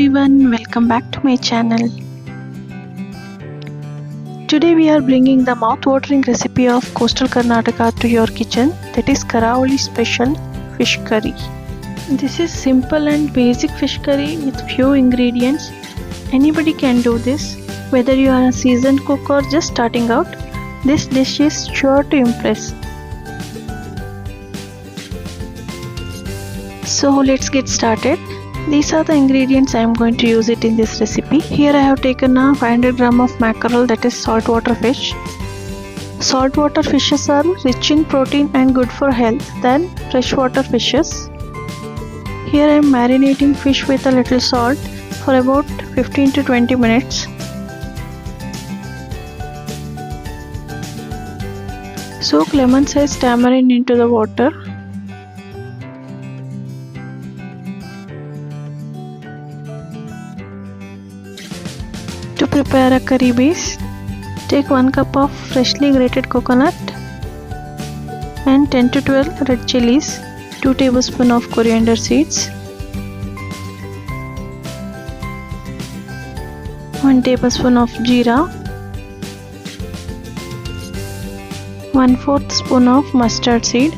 everyone, welcome back to my channel. Today we are bringing the mouth-watering recipe of coastal Karnataka to your kitchen, that is Karavali special fish curry. This is simple and basic fish curry with few ingredients. Anybody can do this, whether you are a seasoned cook or just starting out. This dish is sure to impress. So let's get started. These are the ingredients I am going to use it in this recipe. Here I have taken a 500 gram of mackerel, that is saltwater fish. Saltwater fishes are rich in protein and good for health than freshwater fishes. Here I am marinating fish with a little salt for about 15 to 20 minutes. Soak lemon-sized tamarind into the water. To prepare a curry base, take 1 cup of freshly grated coconut and 10 to 12 red chilies, 2 tablespoons of coriander seeds, 1 tablespoon of jeera, 1/4 spoon of mustard seed,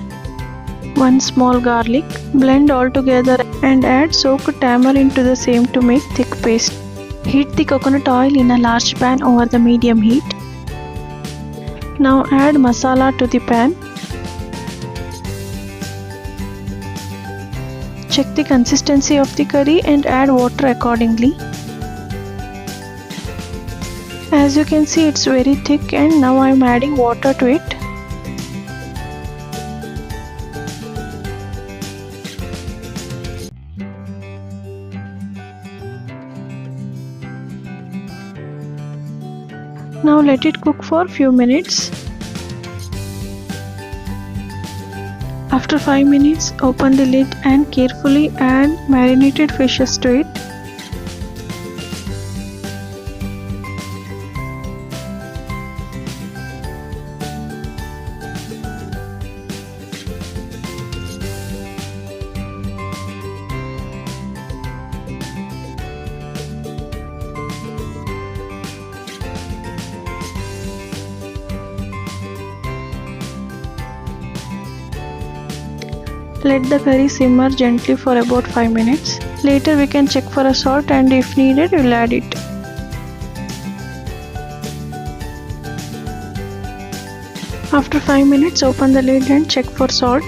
1 small garlic. Blend all together and add soaked tamarind to the same to make thick paste. Heat the coconut oil in a large pan over the medium heat. Now add masala to the pan. Check the consistency of the curry and add water accordingly. As you can see, it's very thick, and now I am adding water to it. Now let it cook for few minutes. After 5 minutes, open the lid and carefully add marinated fishes to it. Let the curry simmer gently for about 5 minutes. Later we can check for a salt, and if needed we'll add it. After 5 minutes, open the lid and check for salt.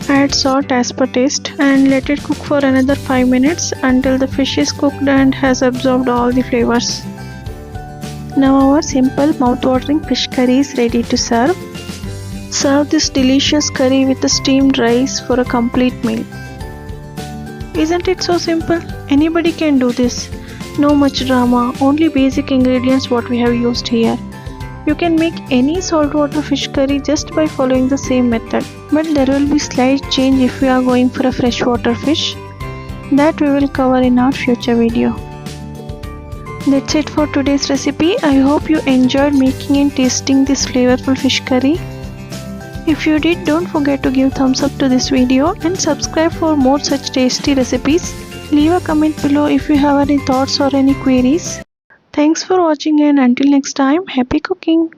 Add salt as per taste and let it cook for another 5 minutes until the fish is cooked and has absorbed all the flavors. Now our simple mouth-watering fish curry is ready to serve. Serve this delicious curry with the steamed rice for a complete meal. Isn't it so simple? Anybody can do this. No much drama, only basic ingredients what we have used here. You can make any saltwater fish curry just by following the same method. But there will be slight change if we are going for a freshwater fish. That we will cover in our future video. That's it for today's recipe. I hope you enjoyed making and tasting this flavorful fish curry. If you did, don't forget to give thumbs up to this video and subscribe for more such tasty recipes. Leave a comment below if you have any thoughts or any queries. Thanks for watching, and until next time, happy cooking!